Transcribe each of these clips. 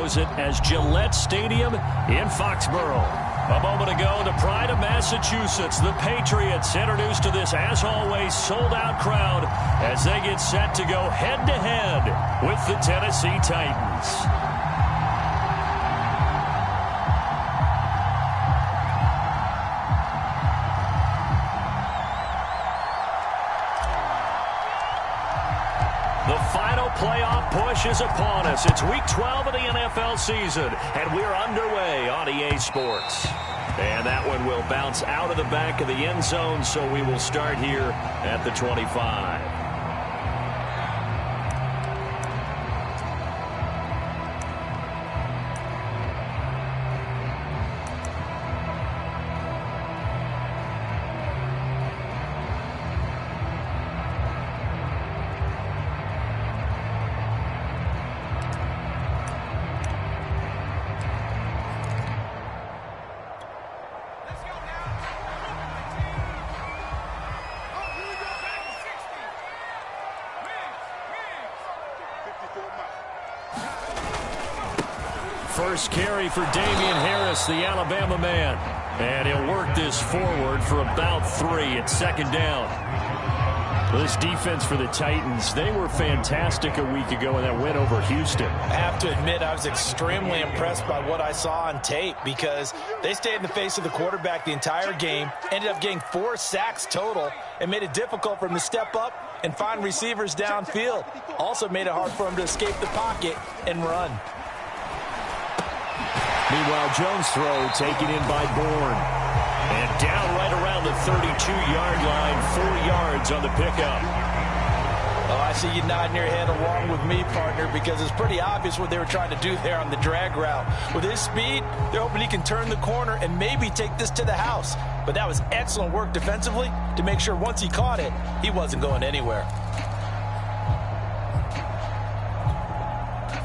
knows it as Gillette Stadium in Foxborough. A moment ago, the pride of Massachusetts, the Patriots, introduced to this, as always, sold-out crowd as they get set to go head-to-head with the Tennessee Titans. The final playoff push is upon us. It's Week 12 of the NFL season, and we're underway on EA Sports. And that one will bounce out of the back of the end zone, so we will start here at the 25. First carry for Damian Harris, the Alabama man. And he'll work this forward for about 3 at second down. Well, this defense for the Titans, they were fantastic a week ago in that win over Houston. I have to admit, I was extremely impressed by what I saw on tape because they stayed in the face of the quarterback the entire game, ended up getting 4 sacks total, and made it difficult for him to step up and find receivers downfield. Also made it hard for him to escape the pocket and run. Meanwhile, Jones' throw taken in by Bourne. And down right around the 32-yard line, 4 yards on the pickup. Oh, I see you nodding your head along with me, partner, because it's pretty obvious what they were trying to do there on the drag route. With his speed, they're hoping he can turn the corner and maybe take this to the house. But that was excellent work defensively to make sure once he caught it, he wasn't going anywhere.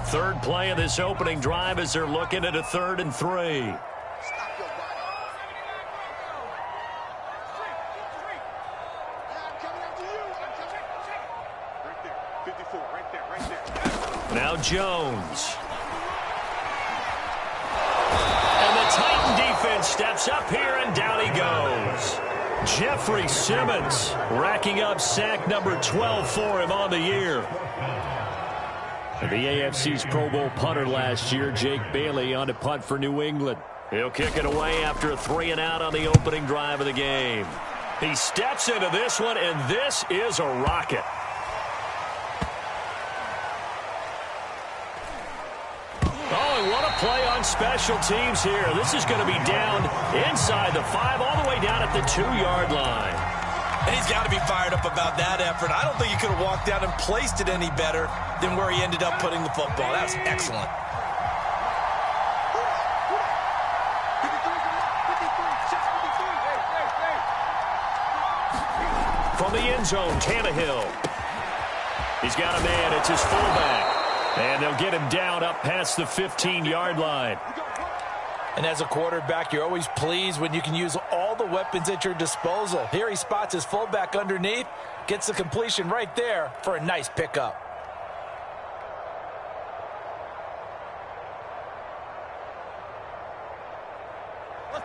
Third play of this opening drive as they're looking at a 3rd and 3. Now Jones. And the Titan defense steps up here, and down he goes. Jeffrey Simmons racking up sack number 12 for him on the year. The AFC's Pro Bowl punter last year, Jake Bailey, on to punt for New England. He'll kick it away after a 3-and-out on the opening drive of the game. He steps into this one, and this is a rocket. Oh, and what a play on special teams here. This is going to be down inside the 5, all the way down at the 2-yard line. And he's got to be fired up about that effort. I don't think he could have walked down and placed it any better than where he ended up putting the football. That was excellent. From the end zone, Tannehill. He's got a man. It's his fullback. And they'll get him down up past the 15-yard line. And as a quarterback, you're always pleased when you can use all the weapons at your disposal. Here he spots his fullback underneath, gets the completion right there for a nice pickup.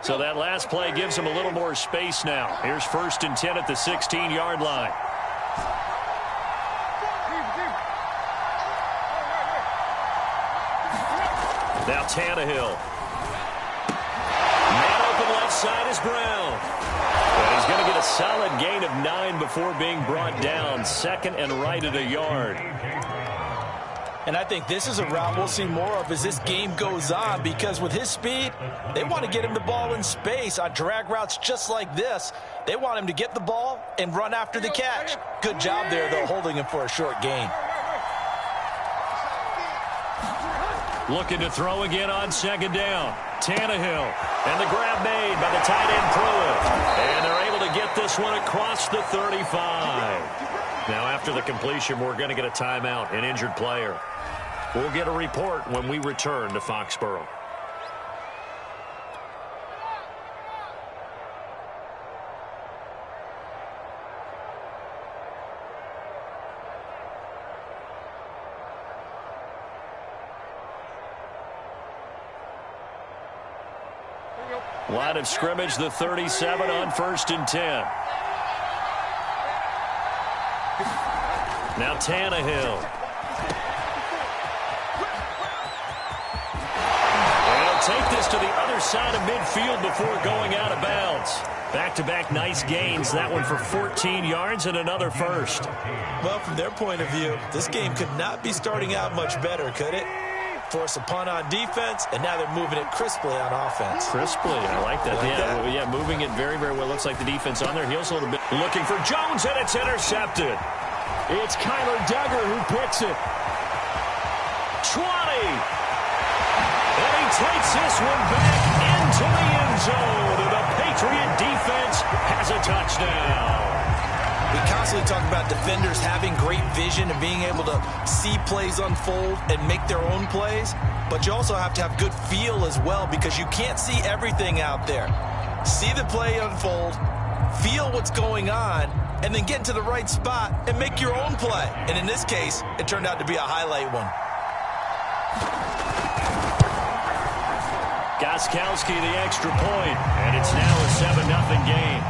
So that last play gives him a little more space now. Here's 1st and 10 at the 16-yard line. Now Tannehill. Left side is Brown. And he's going to get a solid gain of 9 before being brought down. 2nd and right at a yard. And I think this is a route we'll see more of as this game goes on, because with his speed, they want to get him the ball in space on drag routes just like this. They want him to get the ball and run after the catch. Good job there, though, holding him for a short gain. Looking to throw again on 2nd down. Tannehill. And the grab made by the tight end Pruitt. And they're able to get this one across the 35. Now after the completion, we're going to get a timeout, an injured player. We'll get a report when we return to Foxborough. Line of scrimmage, the 37 on 1st and 10. Now Tannehill. And he'll take this to the other side of midfield before going out of bounds. Back-to-back nice gains. That one for 14 yards and another first. Well, from their point of view, this game could not be starting out much better, could it? Force a punt on defense, and now they're moving it crisply on offense. Crisply, I like that. Yeah, moving it very, very well. Looks like the defense on their heels a little bit. Looking for Jones, and it's intercepted. It's Kyler Duggar who picks it. 20. And he takes this one back into the end zone. And the Patriot defense has a touchdown. We constantly talk about defenders having great vision and being able to see plays unfold and make their own plays. But you also have to have good feel as well, because you can't see everything out there. See the play unfold, feel what's going on, and then get into the right spot and make your own play. And in this case, it turned out to be a highlight one. Gostkowski the extra point, and it's now a 7-0 game.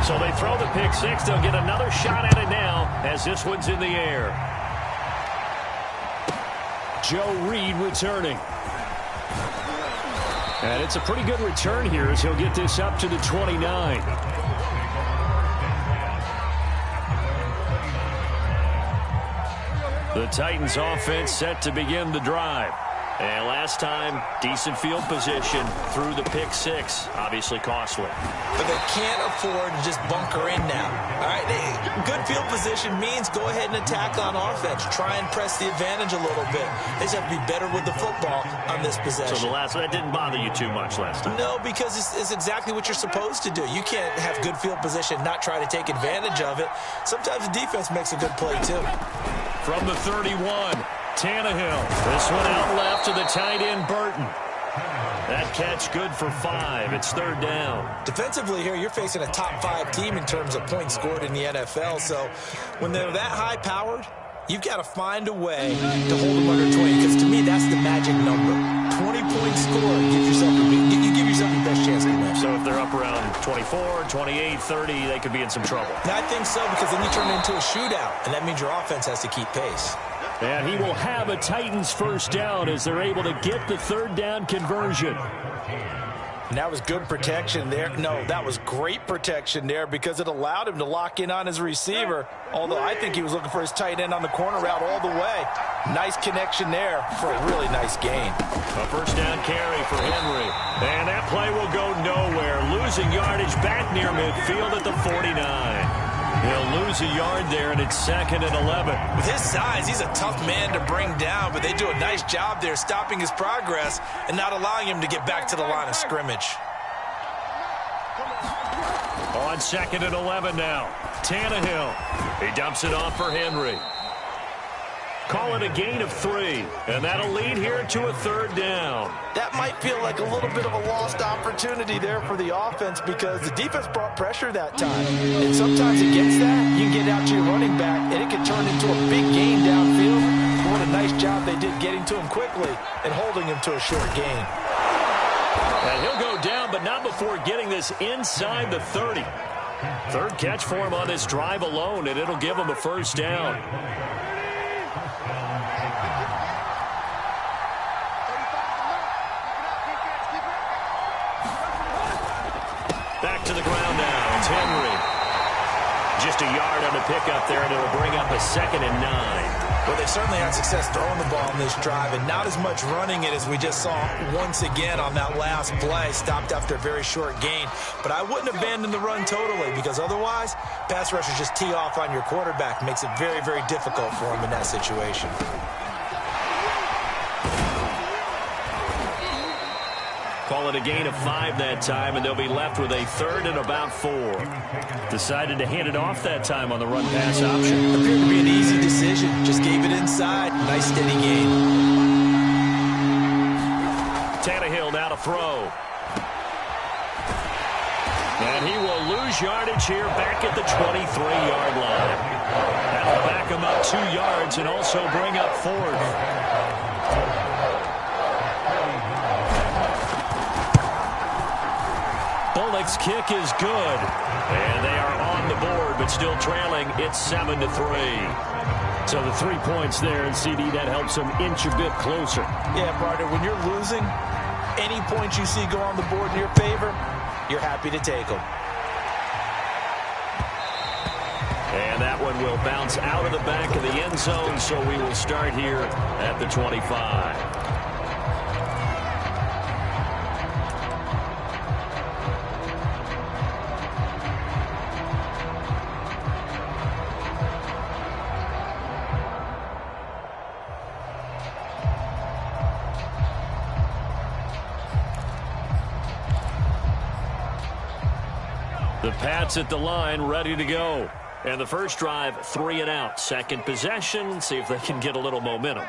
So they throw the pick six. They'll get another shot at it now as this one's in the air. Joe Reed returning. And it's a pretty good return here as he'll get this up to the 29. The Titans offense set to begin the drive. And last time, decent field position through the pick six. Obviously costly. But they can't afford to just bunker in now. All right, good field position means go ahead and attack on offense. Try and press the advantage a little bit. They just have to be better with the football on this possession. So that didn't bother you too much last time? No, because it's exactly what you're supposed to do. You can't have good field position, not try to take advantage of it. Sometimes the defense makes a good play too. From the 31, Tannehill. This one out left to the tight end, Burton. That catch good for 5. It's 3rd down. Defensively here, you're facing a top 5 team in terms of points scored in the NFL. So when they're that high-powered, you've got to find a way to hold them under 20. Because to me, that's the magic number. 20 points scored, you give yourself your best chance to win. So if they're up around 24, 28, 30, they could be in some trouble. Now, I think so, because then you turn it into a shootout, and that means your offense has to keep pace. And he will have a Titans first down as they're able to get the 3rd down conversion. And that was good protection there. No, that was great protection there because it allowed him to lock in on his receiver, although I think he was looking for his tight end on the corner route all the way. Nice connection there for a really nice gain. A first down carry for Henry. And that play will go nowhere. Losing yardage back near midfield at the 49. He'll lose a yard there, and it's 2nd and 11. With his size, he's a tough man to bring down, but they do a nice job there stopping his progress and not allowing him to get back to the line of scrimmage. On 2nd and 11 now. Tannehill. He dumps it off for Henry. Call it a gain of 3, and that'll lead here to a 3rd down. That might feel like a little bit of a lost opportunity there for the offense because the defense brought pressure that time. And sometimes against that, you get out to your running back, and it can turn into a big gain downfield. What a nice job they did getting to him quickly and holding him to a short gain. And he'll go down, but not before getting this inside the 30. 3rd catch for him on this drive alone, and it'll give him a first down. Back to the ground now. It's Henry. Just a yard on the pickup there, and it'll bring up a 2nd and 9. Well, they've certainly had success throwing the ball on this drive, and not as much running it as we just saw once again on that last play. Stopped after a very short gain. But I wouldn't abandon the run totally, because otherwise, pass rushers just tee off on your quarterback. Makes it very, very difficult for him in that situation. Call it a gain of 5 that time, and they'll be left with a 3rd and about 4. Decided to hand it off that time on the run-pass option. Appeared to be an easy decision. Just gave it inside. Nice steady gain. Tannehill now to throw. And he will lose yardage here back at the 23-yard line. That'll back him up 2 yards and also bring up 4th. Bullock's kick is good. And they are on the board, but still trailing. It's 7-3. So the 3 points there, and CD, that helps them inch a bit closer. Yeah, partner, when you're losing, any points you see go on the board in your favor, you're happy to take them. And that one will bounce out of the back of the end zone, so we will start here at the 25. The Pats at the line, ready to go. And the first drive, 3 and out. Second possession, see if they can get a little momentum.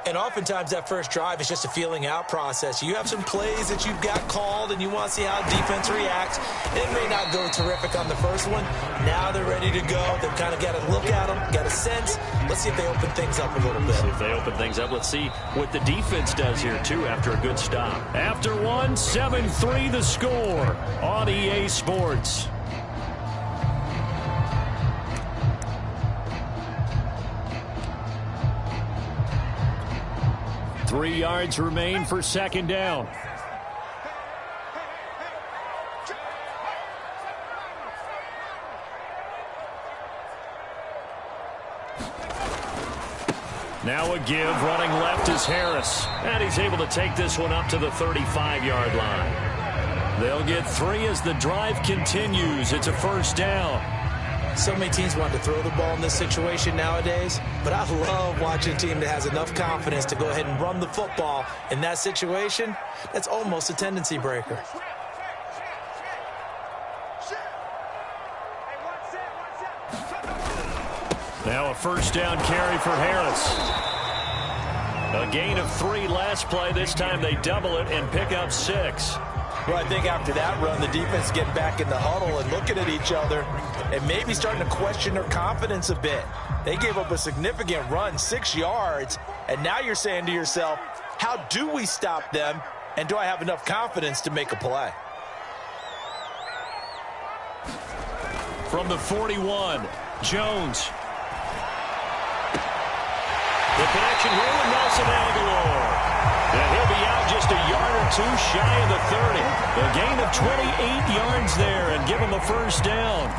And oftentimes that first drive is just a feeling out process. You have some plays that you've got called and you want to see how defense reacts. It may not go terrific on the first one. Now they're ready to go. They've kind of got to look at them, got a sense. Let's see if they open things up a little bit. See if they open things up. Let's see what the defense does here, too, after a good stop. After one, 7-3 the score on EA Sports. Three yards remain for second down. Now a give, running left is Harris. And he's able to take this one up to the 35-yard line. They'll get 3 as the drive continues. It's a first down. So many teams want to throw the ball in this situation nowadays, but I love watching a team that has enough confidence to go ahead and run the football in that situation. That's almost a tendency breaker. Now a first down carry for Harris. A gain of 3 last play. This time they double it and pick up 6. Well, I think after that run, the defense getting back in the huddle and looking at each other and maybe starting to question their confidence a bit. They gave up a significant run, 6 yards, and now you're saying to yourself, how do we stop them, and do I have enough confidence to make a play? From the 41, Jones. The connection here with Nelson Agholor. And he'll be out just a yard or 2 shy of the 30. A gain of 28 yards there and give him a first down.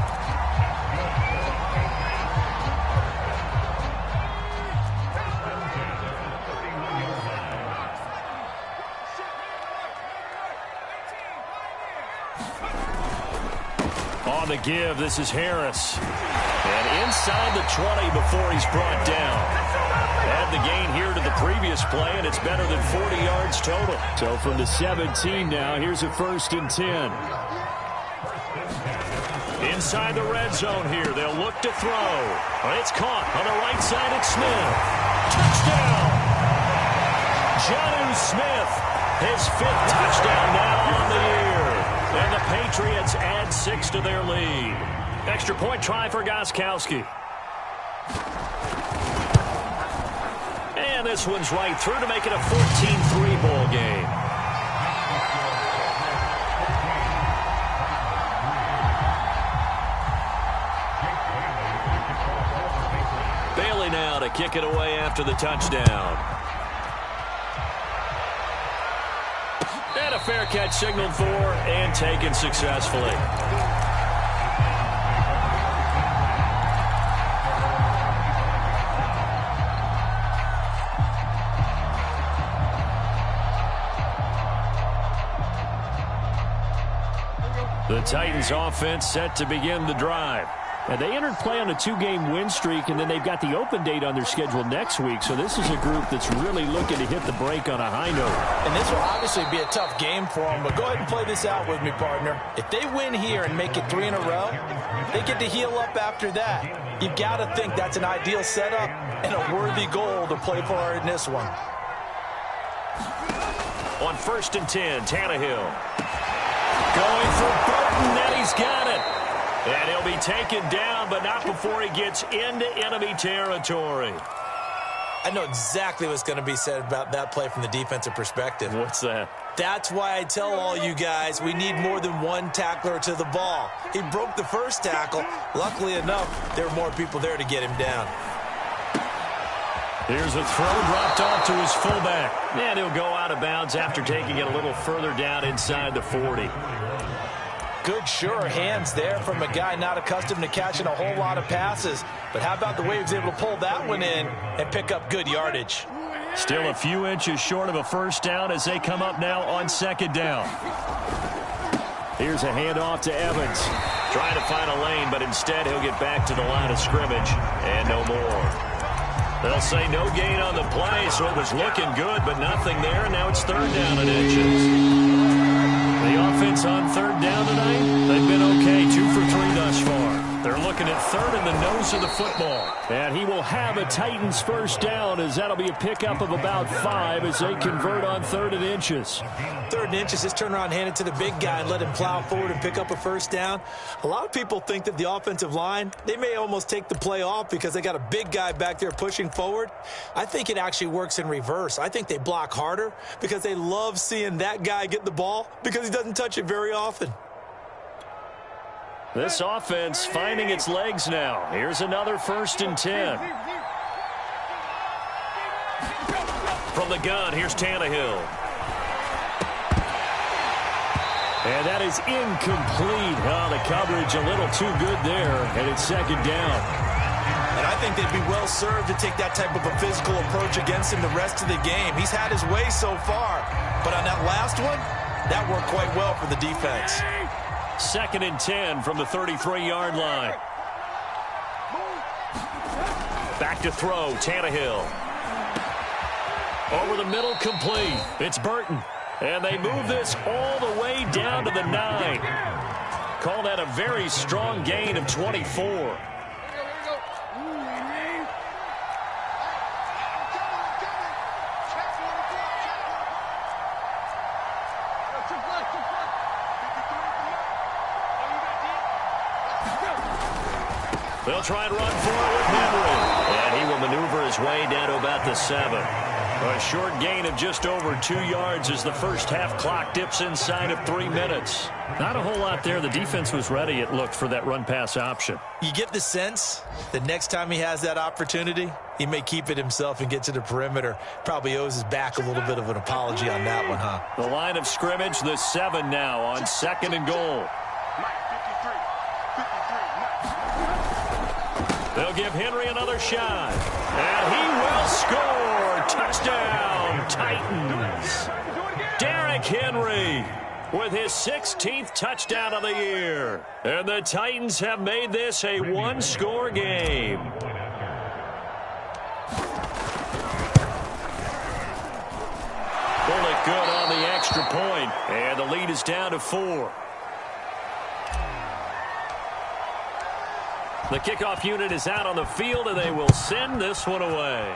On the give, this is Harris. And inside the 20 before he's brought down. Add the gain here to the previous play, and it's better than 40 yards total. So from the 17 now, here's a 1st and 10. Inside the red zone here, they'll look to throw. It's caught on the right side at Smith. Touchdown! Jonnu Smith, his 5th touchdown now on the year. And the Patriots add 6 to their lead. Extra point try for Gostkowski. And this one's right through to make it a 14-3 ball game. Bailey now to kick it away after the touchdown. And a fair catch signaled for and taken successfully. The Titans offense set to begin the drive. And they entered play on a 2-game win streak, and then they've got the open date on their schedule next week. So this is a group that's really looking to hit the break on a high note. And this will obviously be a tough game for them, but go ahead and play this out with me, partner. If they win here and make it 3 in a row, they get to heal up after that. You've got to think that's an ideal setup and a worthy goal to play for in this one. On 1st and 10, Tannehill. Going for Burton, and he's got it. And he'll be taken down, but not before he gets into enemy territory. I know exactly what's going to be said about that play from the defensive perspective. What's that? That's why I tell all you guys we need more than one tackler to the ball. He broke the first tackle. Luckily enough, there were more people there to get him down. Here's a throw dropped off to his fullback. And he'll go out of bounds after taking it a little further down inside the 40. Good, sure hands there from a guy not accustomed to catching a whole lot of passes. But how about the way he was able to pull that one in and pick up good yardage? Still a few inches short of a first down as they come up now on second down. Here's a handoff to Evans. Trying to find a lane, but instead he'll get back to the line of scrimmage. And no more. They'll say no gain on the play, so it was looking good, but nothing there. And now it's third down and inches. The offense on third down tonight, they've been okay, 2 for 3 thus far. They're looking at third in the nose of the football. And he will have a Titans first down, as that'll be a pickup of about 5 as they convert on third and inches. Third and inches, just turn around, hand it to the big guy and let him plow forward and pick up a first down. A lot of people think that the offensive line, they may almost take the play off because they got a big guy back there pushing forward. I think it actually works in reverse. I think they block harder because they love seeing that guy get the ball because he doesn't touch it very often. This offense finding its legs now. Here's another 1st and 10. From the gun, here's Tannehill. And that is incomplete. Oh, the coverage a little too good there, and it's second down. And I think they'd be well served to take that type of a physical approach against him the rest of the game. He's had his way so far, but on that last one, that worked quite well for the defense. 2nd and 10 from the 33-yard line. Back to throw, Tannehill. Over the middle, complete. It's Burton. And they move this all the way down to the 9. Call that a very strong gain of 24. They'll try and run for it with Henry. And he will maneuver his way down to about the 7. A short gain of just over 2 yards as the first half clock dips inside of 3 minutes. Not a whole lot there. The defense was ready, it looked, for that run-pass option. You get the sense that next time he has that opportunity, he may keep it himself and get to the perimeter. Probably owes his back a little bit of an apology on that one, huh? The line of scrimmage, the 7 now on 2nd and goal. They'll give Henry another shot. And he will score. Touchdown, Titans. Derrick Henry with his 16th touchdown of the year. And the Titans have made this a one-score game. Pull it good on the extra point. And the lead is down to 4. The kickoff unit is out on the field, and they will send this one away.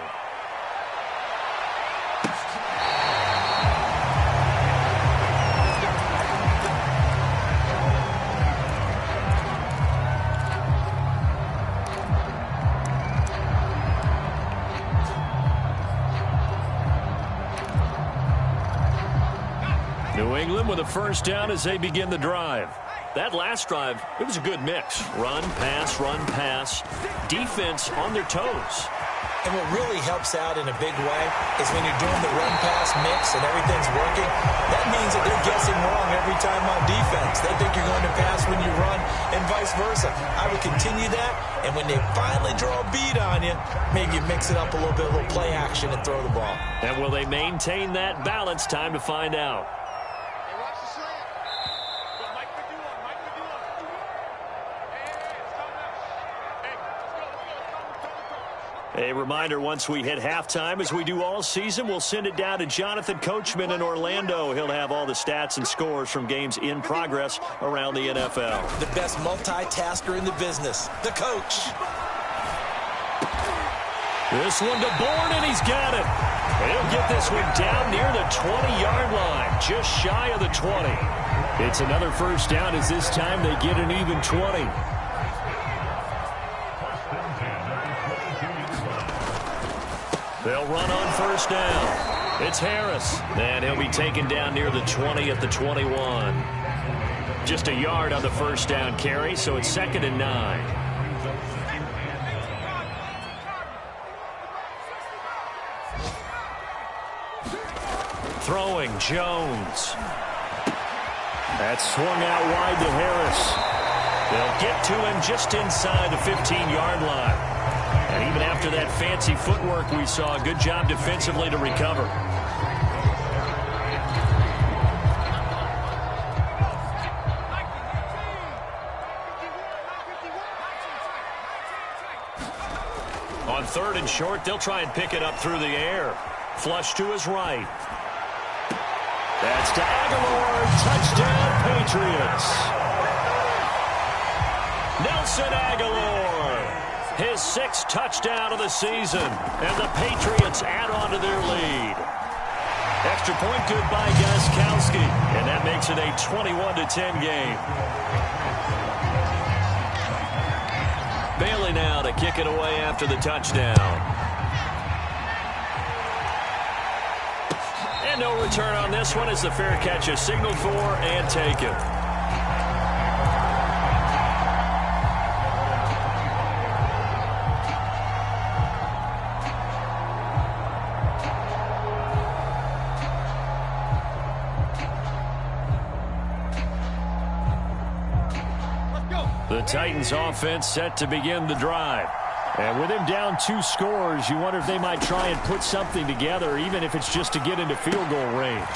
New England with a first down as they begin the drive. That last drive, it was a good mix. Run, pass, defense on their toes. And what really helps out in a big way is when you're doing the run-pass mix and everything's working, that means that they're guessing wrong every time on defense. They think you're going to pass when you run and vice versa. I would continue that, and when they finally draw a beat on you, maybe you mix it up a little bit, a little play action and throw the ball. And will they maintain that balance? Time to find out. A reminder, once we hit halftime, as we do all season, we'll send it down to Jonathan Coachman in Orlando. He'll have all the stats and scores from games in progress around the NFL. The best multitasker in the business, the coach. This one to Bourne, and he's got it. He'll get this one down near the 20-yard line, just shy of the 20. It's another first down as this time they get an even 20. They'll run on first down. It's Harris. And he'll be taken down near the 20 at the 21. Just a yard on the first down carry, so it's 2nd and 9. Throwing, Jones. That's swung out wide to Harris. They'll get to him just inside the 15-yard line. And even after that fancy footwork we saw, good job defensively to recover. On 3rd and short, they'll try and pick it up through the air. Flush to his right. That's to Aguilar. Touchdown, Patriots. Nelson Aguilar. His 6th touchdown of the season. And the Patriots add on to their lead. Extra point good by Gostkowski. And that makes it a 21-10 game. Bailey now to kick it away after the touchdown. And no return on this one as the fair catch is signaled for and taken. The Titans offense set to begin the drive. And with him down 2 scores, you wonder if they might try and put something together, even if it's just to get into field goal range.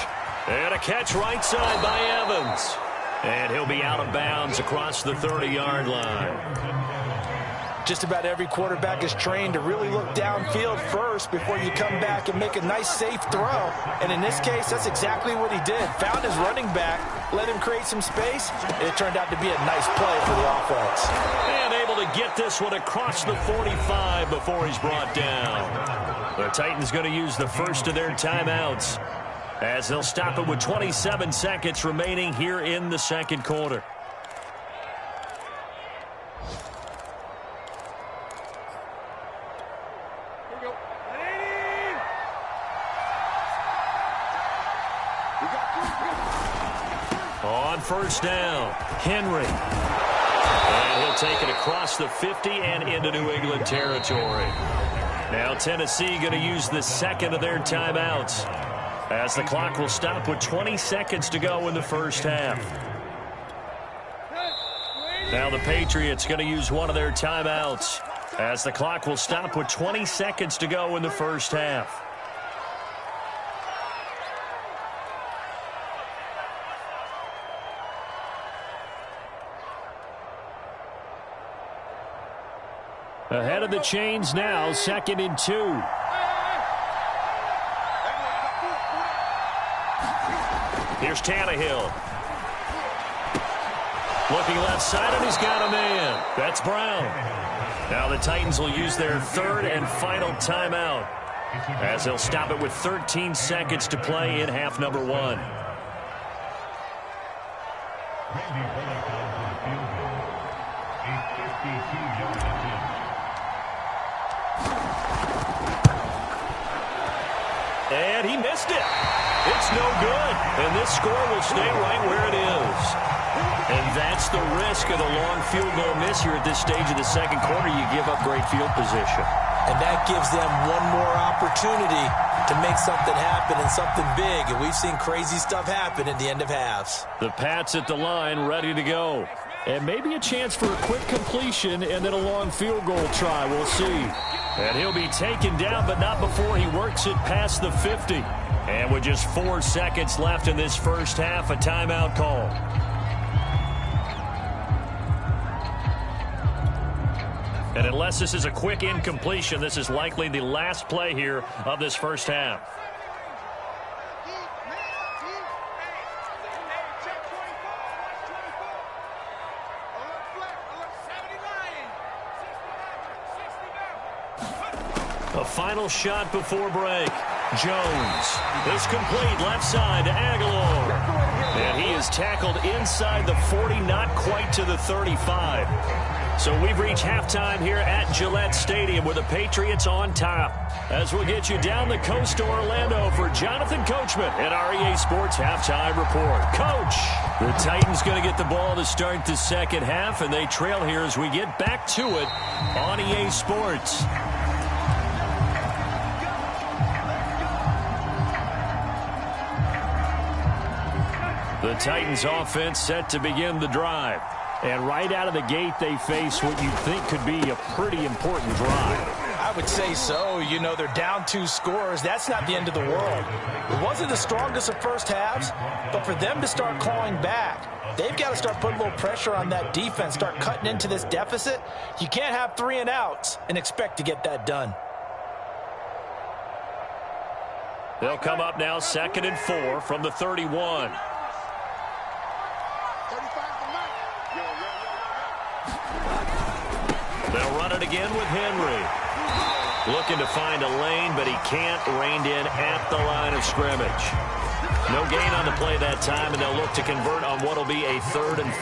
And a catch right side by Evans. And he'll be out of bounds across the 30-yard line. Just about every quarterback is trained to really look downfield first before you come back and make a nice, safe throw. And in this case, that's exactly what he did. Found his running back, let him create some space, and it turned out to be a nice play for the offense. And able to get this one across the 45 before he's brought down. The Titans going to use the first of their timeouts as they'll stop it with 27 seconds remaining here in the 2nd quarter. On first down, Henry. And he'll take it across the 50 and into New England territory. Now Tennessee going to use the 2nd of their timeouts as the clock will stop with 20 seconds to go in the first half. Now the Patriots going to use one of their timeouts as the clock will stop with 20 seconds to go in the first half. Ahead of the chains now, 2nd and 2. Here's Tannehill. Looking left side, and he's got a man. That's Brown. Now the Titans will use their 3rd and final timeout as they'll stop it with 13 seconds to play in half number 1. And he missed it. It's no good. And this score will stay right where it is. And that's the risk of the long field goal miss here at this stage of the 2nd quarter. You give up great field position. And that gives them one more opportunity to make something happen and something big. And we've seen crazy stuff happen at the end of halves. The Pats at the line ready to go. And maybe a chance for a quick completion and then a long field goal try. We'll see. And he'll be taken down, but not before he works it past the 50. And with just 4 seconds left in this first half, a timeout call. And unless this is a quick incompletion, this is likely the last play here of this first half. A final shot before break. Jones is complete left side to Aguilar. And he is tackled inside the 40, not quite to the 35. So we've reached halftime here at Gillette Stadium with the Patriots on top. As we'll get you down the coast to Orlando for Jonathan Coachman at our EA Sports Halftime Report. Coach, the Titans going to get the ball to start the second half, and they trail here as we get back to it on EA Sports. The Titans offense set to begin the drive. And right out of the gate, they face what you'd think could be a pretty important drive. I would say so. You know, they're down 2 scores. That's not the end of the world. It wasn't the strongest of first halves, but for them to start clawing back, they've got to start putting a little pressure on that defense, start cutting into this deficit. You can't have 3 and outs and expect to get that done. They'll come up now 2nd and 4 from the 31. They'll run it again with Henry. Looking to find a lane, but he can't. Reined in at the line of scrimmage. No gain on the play that time, and they'll look to convert on what will be a 3rd and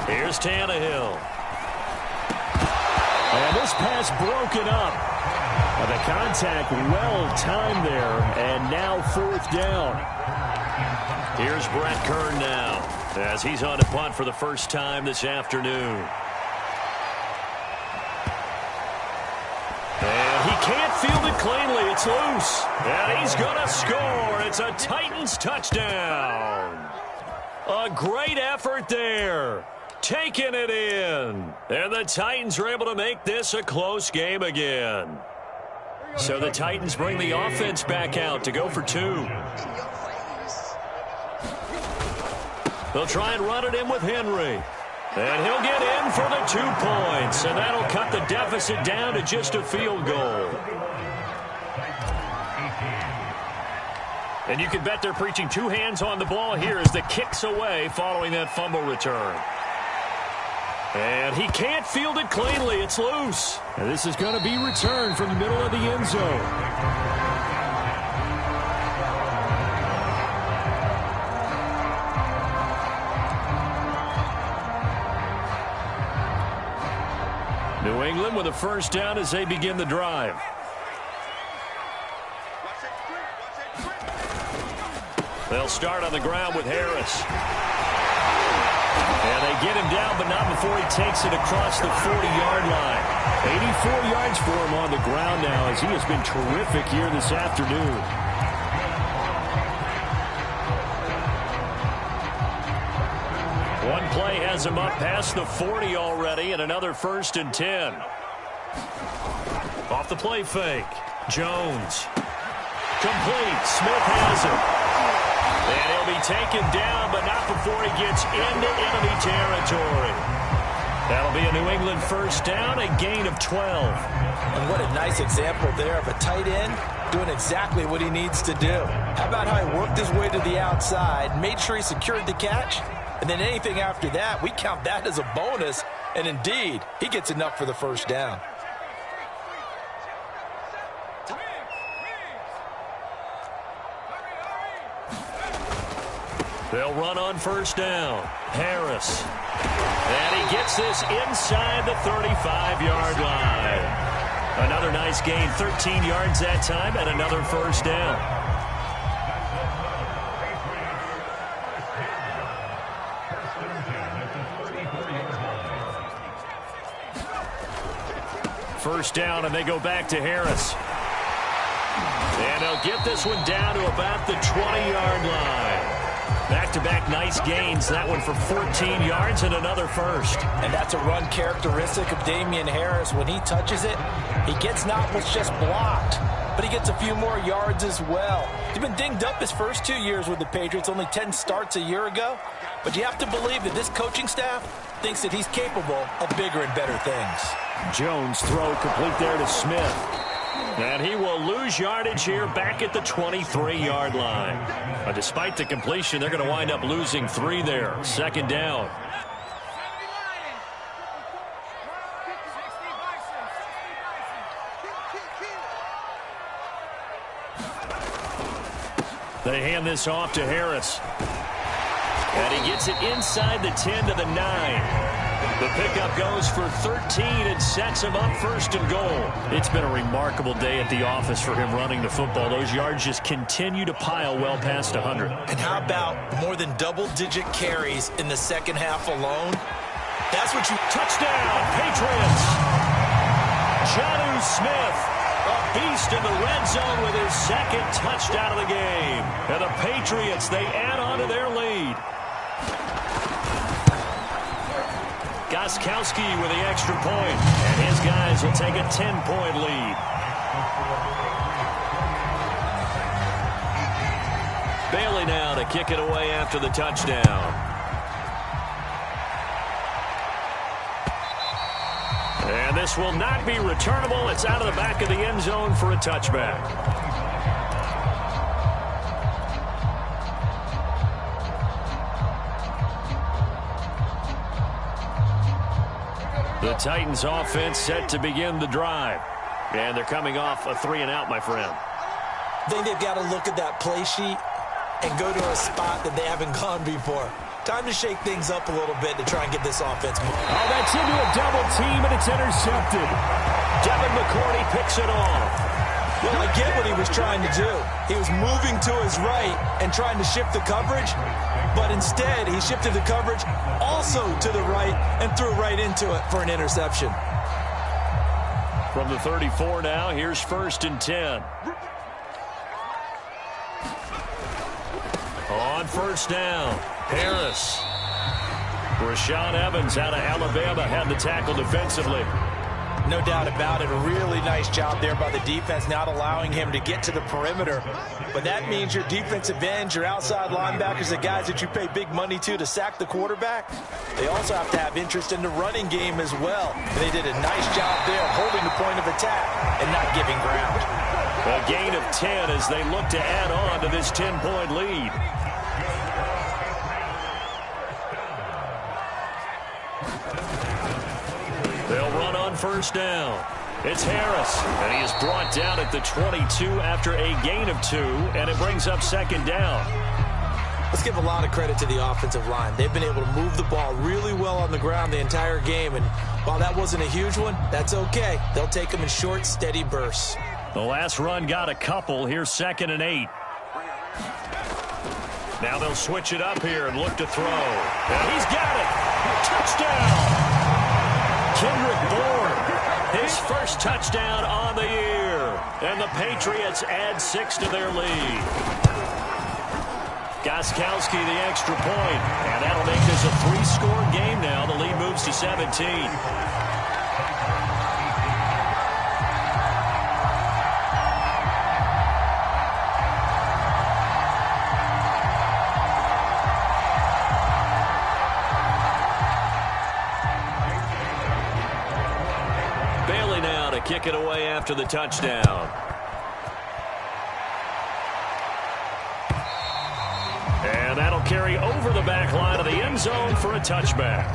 4. Here's Tannehill. And this pass broken up. The contact well timed there, and now 4th down. Here's Brett Kern now, as he's on to punt for the first time this afternoon. And he can't field it cleanly. It's loose. And he's going to score. It's a Titans touchdown. A great effort there. Taking it in. And the Titans are able to make this a close game again. So the Titans bring the offense back out to go for 2. They'll try and run it in with Henry. And he'll get in for the 2 points. And that'll cut the deficit down to just a field goal. And you can bet they're preaching 2 hands on the ball here as the kick's away following that fumble return. And he can't field it cleanly. It's loose. And this is going to be returned from the middle of the end zone. New England with a first down as they begin the drive. They'll start on the ground with Harris. And they get him down, but not before he takes it across the 40-yard line. 84 yards for him on the ground now, as he has been terrific here this afternoon. One play has him up past the 40 already, and another 1st and 10. Off the play fake. Jones. Complete. Smith has it. And he'll be taken down, but not before he gets into enemy territory. That'll be a New England first down, a gain of 12. And what a nice example there of a tight end doing exactly what he needs to do. How about how he worked his way to the outside, made sure he secured the catch, and then anything after that, we count that as a bonus. And indeed, he gets enough for the first down. They'll run on first down. Harris. And he gets this inside the 35-yard line. Another nice gain, 13 yards that time, and another first down. First down, and they go back to Harris. And they'll get this one down to about the 20-yard line. Back-to-back nice gains. That one for 14 yards and another first. And that's a run characteristic of Damian Harris. When he touches it, he gets not what's just blocked, but he gets a few more yards as well. He's been dinged up his first 2 years with the Patriots, only 10 starts a year ago. But you have to believe that this coaching staff thinks that he's capable of bigger and better things. Jones throw complete there to Smith. And he will lose yardage here back at the 23-yard line. Despite the completion, they're going to wind up losing 3 there. Second down. They hand this off to Harris. And he gets it inside the 10 to the 9. The pickup goes for 13 and sets him up first and goal. It's been a remarkable day at the office for him running the football. Those yards just continue to pile well past 100. And how about more than double-digit carries in the second half alone? That's what you... Touchdown, Patriots! Jonnu Smith, a beast in the red zone with his second touchdown of the game. And the Patriots, they add on to their lead. Gostkowski with the extra point, and his guys will take a 10-point lead. Bailey now to kick it away after the touchdown. And this will not be returnable. It's out of the back of the end zone for a touchback. The Titans offense set to begin the drive. And they're coming off a 3-and-out, my friend. I think they've got to look at that play sheet and go to a spot that they haven't gone before. Time to shake things up a little bit to try and get this offense moving. Oh, that's into a double team, and it's intercepted. Devin McCourty picks it off. Well, I get what he was trying to do. He was moving to his right and trying to shift the coverage, but instead he shifted the coverage also to the right and threw right into it for an interception. From the 34 now, here's 1st and 10. On 1st down, Harris. Rashaan Evans out of Alabama had the tackle defensively. No doubt about it. A really nice job there by the defense, not allowing him to get to the perimeter. But that means your defensive ends, your outside linebackers, the guys that you pay big money to sack the quarterback, they also have to have interest in the running game as well. And they did a nice job there holding the point of attack and not giving ground. A gain of 10 as they look to add on to this 10-point lead. They'll run on 1st down. It's Harris, and he is brought down at the 22 after a gain of 2, and it brings up 2nd down. Let's give a lot of credit to the offensive line. They've been able to move the ball really well on the ground the entire game, and while that wasn't a huge one, that's okay. They'll take them in short, steady bursts. The last run got a couple. Here's 2nd and 8. Now they'll switch it up here and look to throw. And he's got it. Touchdown. Kendrick Bourne, his first touchdown on the year. And the Patriots add 6 to their lead. Gostkowski the extra point. And that'll make this a 3-score game now. The lead moves to 17. Kick it away after the touchdown. And that'll carry over the back line of the end zone for a touchback.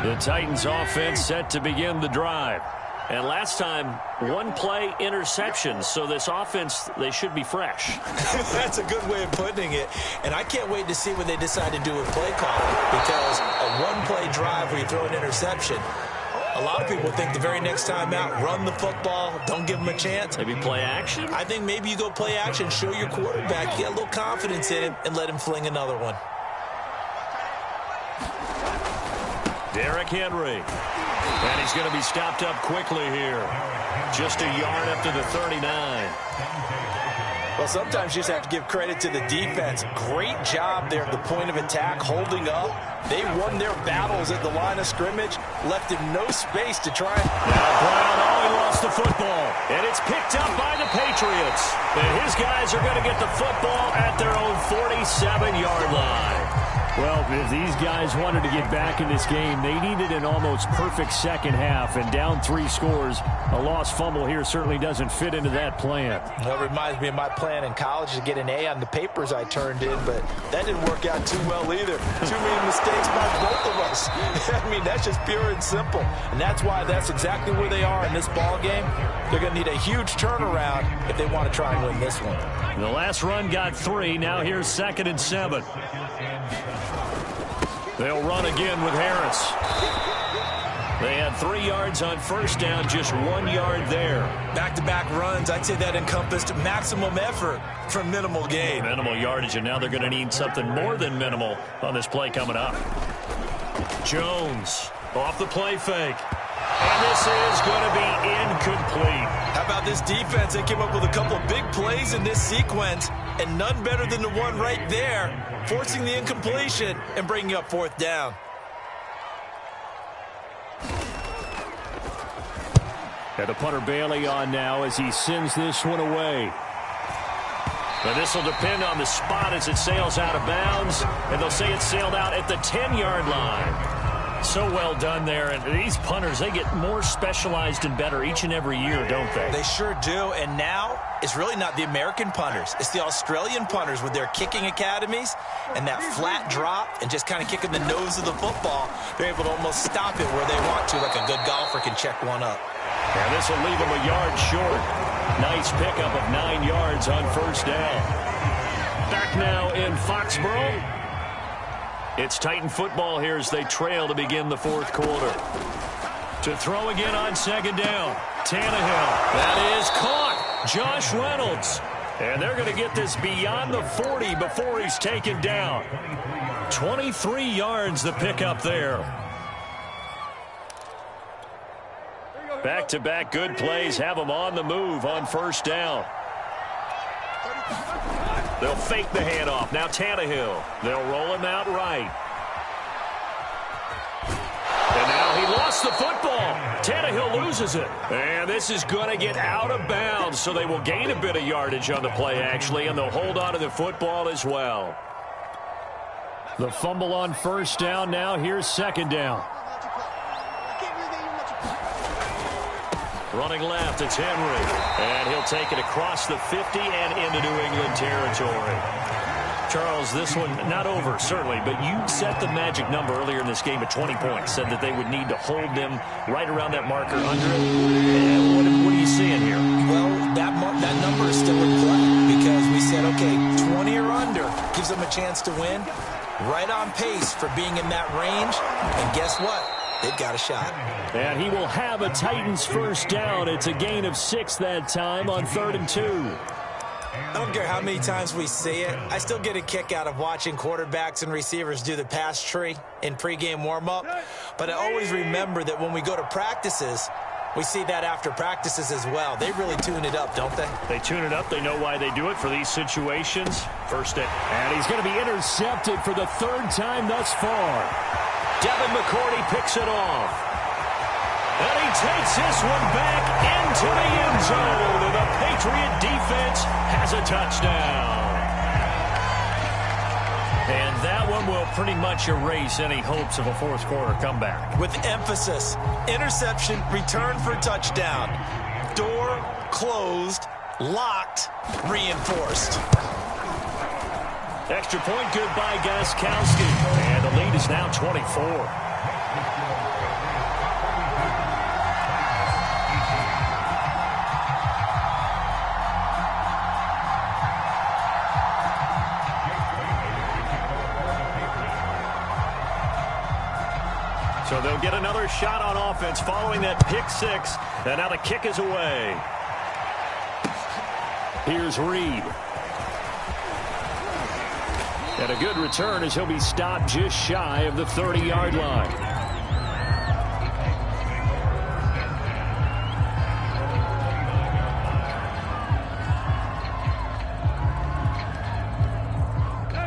The Titans offense set to begin the drive. And last time, 1-play interception. So this offense, they should be fresh. That's a good way of putting it. And I can't wait to see what they decide to do with play calling. Because a 1-play drive where you throw an interception, a lot of people think the very next time out, run the football, don't give them a chance. Maybe play action? I think maybe you go play action, show your quarterback, get a little confidence in him, and let him fling another one. Derrick Henry. And he's going to be stopped up quickly here. Just a yard up to the 39. Well, sometimes you just have to give credit to the defense. Great job there at the point of attack, holding up. They won their battles at the line of scrimmage, left him no space to try. Now Brown all has the football, and it's picked up by the Patriots. And his guys are going to get the football at their own 47-yard line. Well, if these guys wanted to get back in this game, they needed an almost perfect second half, and down 3 scores. A lost fumble here certainly doesn't fit into that plan. Well, it reminds me of my plan in college to get an A on the papers I turned in, but that didn't work out too well either. Too many mistakes by both of us. I mean, that's just pure and simple. And that's why that's exactly where they are in this ball game. They're going to need a huge turnaround if they want to try and win this one. The last run got 3. Now here's 2nd and 7. They'll run again with Harris. They had 3 yards on first down, just 1 yard there. Back-to-back runs, I'd say that encompassed maximum effort for minimal gain. Minimal yardage, and now they're going to need something more than minimal on this play coming up. Jones off the play fake. And this is going to be incomplete. How about this defense? They came up with a couple of big plays in this sequence, and none better than the one right there, forcing the incompletion and bringing up 4th down. And the punter Bailey on now as he sends this one away. But this will depend on the spot as it sails out of bounds, and they'll say it sailed out at the 10-yard line. So well done there, and these punters, they get more specialized and better each and every year, don't they? They sure do, and now it's really not the American punters. It's the Australian punters with their kicking academies and that flat drop and just kind of kicking the nose of the football. They're able to almost stop it where they want to, like a good golfer can check one up. And this will leave them a yard short. Nice pickup of 9 yards on first down. Back now in Foxborough. It's Titan football here as they trail to begin the 4th quarter. To throw again on 2nd down. Tannehill. That is caught. Josh Reynolds. And they're going to get this beyond the 40 before he's taken down. 23 yards the pickup there. Back-to-back good plays have them on the move on first down. They'll fake the handoff. Now Tannehill. They'll roll him out right. And now he lost the football. Tannehill loses it. And this is going to get out of bounds, so they will gain a bit of yardage on the play, actually, and they'll hold on to the football as well. The fumble on first down. Now here's 2nd down. Running left, it's Henry. And he'll take it across the 50 and into New England territory. Charles, this one not over, certainly, but you set the magic number earlier in this game at 20 points. Said that they would need to hold them right around that marker under it. And what are you seeing here? Well, that number is still in play because we said, okay, 20 or under gives them a chance to win. Right on pace for being in that range. And guess what? They've got a shot. And he will have a Titans first down. It's a gain of 6 that time on 3rd and 2. I don't care how many times we see it. I still get a kick out of watching quarterbacks and receivers do the pass tree in pregame warm-up. But I always remember that when we go to practices, we see that after practices as well. They really tune it up, don't they? They tune it up. They know why they do it for these situations. First down. And he's going to be intercepted for the 3rd time thus far. Devin McCourty picks it off. And he takes this one back into the end zone. And the Patriot defense has a touchdown. And that one will pretty much erase any hopes of a 4th quarter comeback. With emphasis, interception, return for touchdown. Door closed, locked, reinforced. Extra point good by Gostkowski. And the lead is now 24. So they'll get another shot on offense following that pick 6. And now the kick is away. Here's Reed. And a good return as he'll be stopped just shy of the 30-yard line.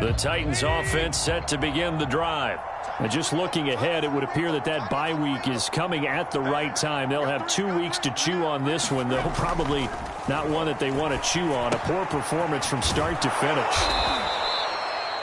The Titans offense set to begin the drive. And just looking ahead, it would appear that bye week is coming at the right time. They'll have 2 weeks to chew on this one, though probably not one that they want to chew on. A poor performance from start to finish.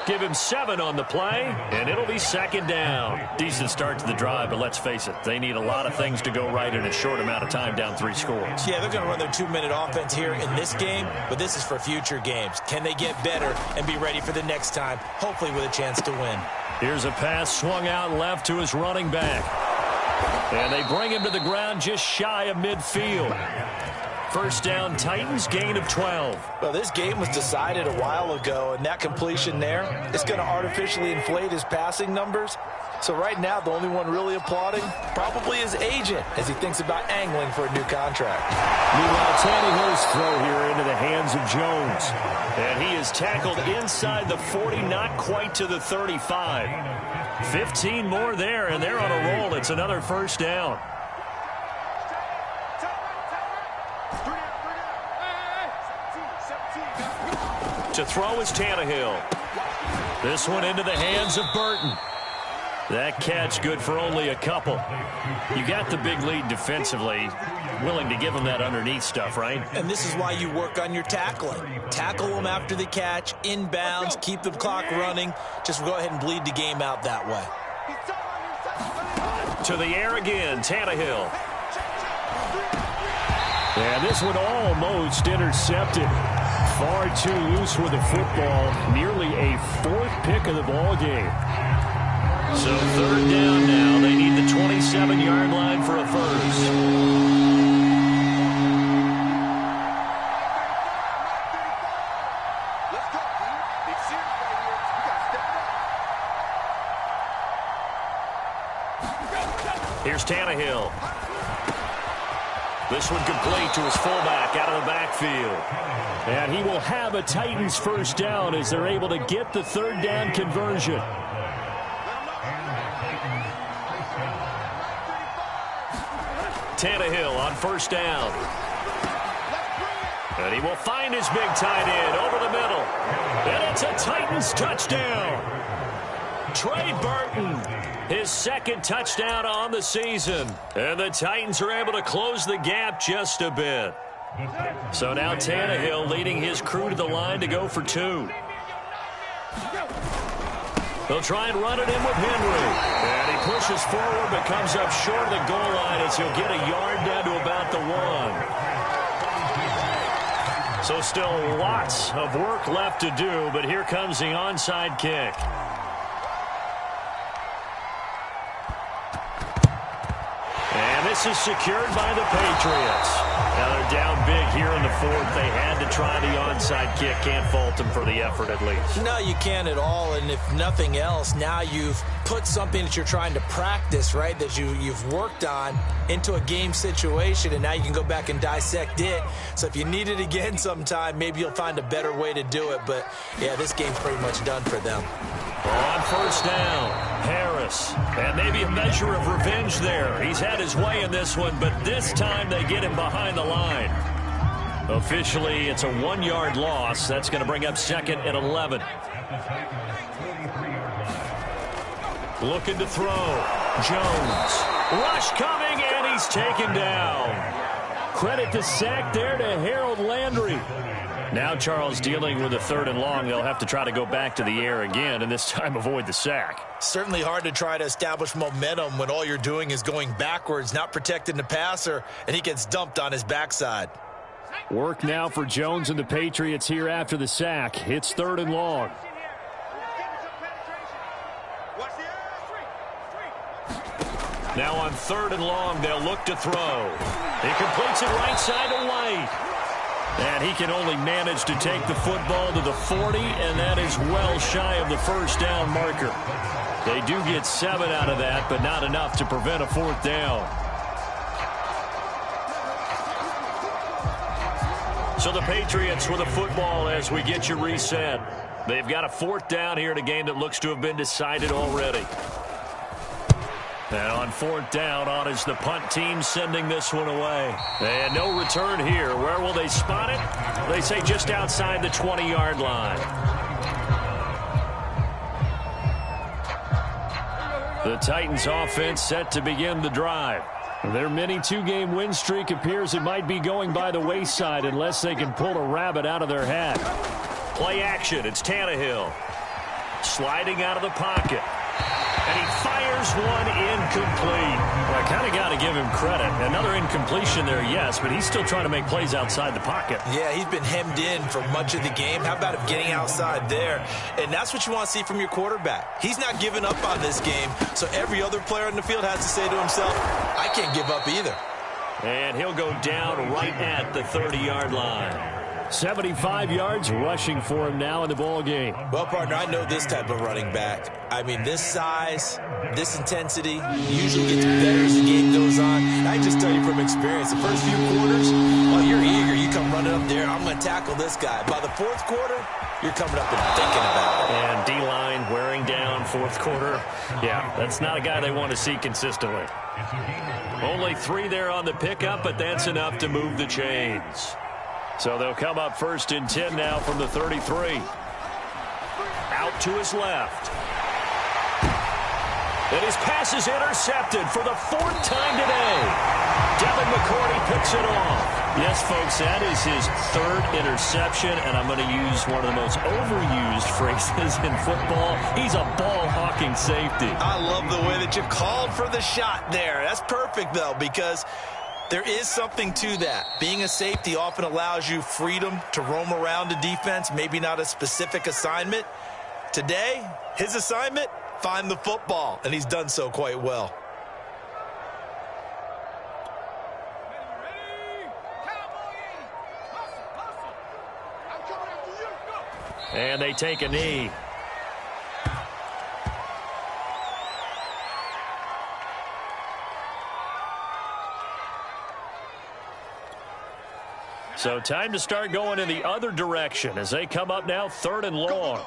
Give him 7 on the play, and it'll be second down. Decent start to the drive, but let's face it, they need a lot of things to go right in a short amount of time, down 3 scores. Yeah, they're going to run their 2-minute offense here in this game, but this is for future games. Can they get better and be ready for the next time, hopefully with a chance to win? Here's a pass swung out left to his running back. And they bring him to the ground just shy of midfield. First down, Titans, gain of 12. Well, this game was decided a while ago, and that completion there is going to artificially inflate his passing numbers. So right now, the only one really applauding probably his agent as he thinks about angling for a new contract. Meanwhile, Tannehill's throw here into the hands of Jones. And he is tackled inside the 40, not quite to the 35. 15 more there, and they're on a roll. It's another first down. To throw is Tannehill. This one into the hands of Burton. That catch good for only a couple. You got the big lead defensively. Willing to give them that underneath stuff, right? And this is why you work on your tackling. Tackle them after the catch, inbounds, keep the clock running. Just go ahead and bleed the game out that way. To the air again, Tannehill. And this one almost intercepted. Far too loose with the football. Nearly a 4th pick of the ball game. So third down now. They need the 27-yard line for a first. Here's Tannehill. This one complete to his fullback out of the backfield. And he will have a Titans first down as they're able to get the third down conversion. Tannehill on first down. And he will find his big tight end over the middle. And it's a Titans touchdown. Trey Burton, his second touchdown on the season. And the Titans are able to close the gap just a bit. So now Tannehill leading his crew to the line to go for 2. They'll try and run it in with Henry. And he pushes forward but comes up short of the goal line as he'll get a yard down to about the 1. So still lots of work left to do, but here comes the onside kick. And this is secured by the Patriots. Now they're down big here in the 4th. They had to try the onside kick. Can't fault them for the effort at least. No, you can't at all. And if nothing else, now you've put something that you're trying to practice, right, that you've worked on into a game situation, and now you can go back and dissect it. So if you need it again sometime, maybe you'll find a better way to do it. But, yeah, this game's pretty much done for them. On first down, Harris. And maybe a measure of revenge there. He's had his way in this one, but this time they get him behind the line. Officially, it's a 1-yard loss. That's going to bring up second and 11. Looking to throw. Jones. Rush coming, and he's taken down. Credit the sack there to Harold Landry. Now Charles dealing with a 3rd and long. They'll have to try to go back to the air again, and this time avoid the sack. Certainly hard to try to establish momentum when all you're doing is going backwards, not protecting the passer, and he gets dumped on his backside. Work now for Jones and the Patriots here after the sack. It's 3rd and long. Now on 3rd and long, they'll look to throw. He completes it right side to White. And he can only manage to take the football to the 40, and that is well shy of the first down marker. They do get 7 out of that, but not enough to prevent a 4th down. So the Patriots with a football as we get you reset. They've got a 4th down here in a game that looks to have been decided already. And on 4th down, on is the punt team sending this one away. And no return here. Where will they spot it? They say just outside the 20-yard line. The Titans offense set to begin the drive. Their mini two-game win streak appears it might be going by the wayside unless they can pull a rabbit out of their hat. Play action. It's Tannehill. Sliding out of the pocket. And he fires one incomplete. Well, I kind of got to give him credit. Another incompletion there, yes, but he's still trying to make plays outside the pocket. Yeah, he's been hemmed in for much of the game. How about him getting outside there? And that's what you want to see from your quarterback. He's not giving up on this game, so every other player in the field has to say to himself, I can't give up either. And he'll go down right at the 30-yard line. 75 yards rushing for him now in the ball game. Well, partner, I know this type of running back. I mean, this size, this intensity usually gets better as the game goes on. I just tell you from experience, the first few quarters, well, you're eager. You come running up there, I'm going to tackle this guy. By the fourth quarter, you're coming up and thinking about it. And D-line wearing down fourth quarter. Yeah, that's not a guy they want to see consistently. Only 3 there on the pickup, but that's enough to move the chains. So they'll come up 1st and 10 now from the 33. Out to his left. And his pass is intercepted for the 4th time today. Devin McCourty picks it off. Yes, folks, that is his 3rd interception, and I'm going to use one of the most overused phrases in football. He's a ball-hawking safety. I love the way that you called for the shot there. That's perfect, though, because there is something to that. Being a safety often allows you freedom to roam around a defense, maybe not a specific assignment. Today, his assignment, find the football, and he's done so quite well. And they take a knee. So time to start going in the other direction as they come up now 3rd and long.